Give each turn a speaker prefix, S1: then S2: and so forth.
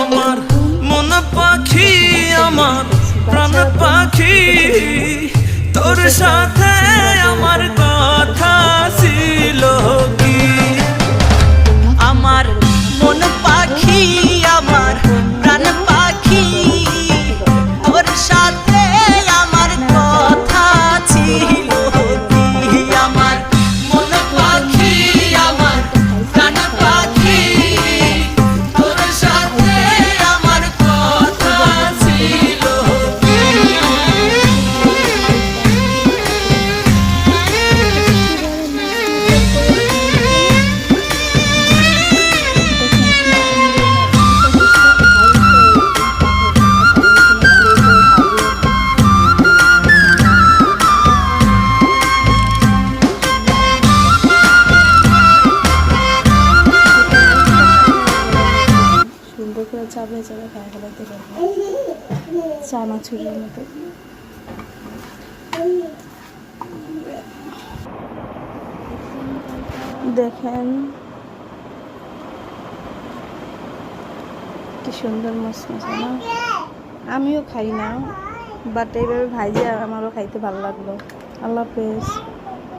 S1: আমার মন পাখি আমার প্রাণ পাখি তোর সাথে আমার কথা ছিল কি
S2: আমার মন পাখি আমার প্রাণ পাখি তোর সাথে আমার কথা ছিল কি আমার মন পাখি আমার প্রাণ পাখি তোর সাথে আমার কথা ছিল কি
S3: সুন্দর করে চাপড়ে চাপড়ে খাওয়া ফেলাতে পারবো চানাচুরের মতো। দেখেন কি সুন্দর মশমশা না। আমিও খাই না, বাট এইভাবে ভাইজে আমারও খাইতে ভালো লাগলো। আল্লাহ হাফেজ।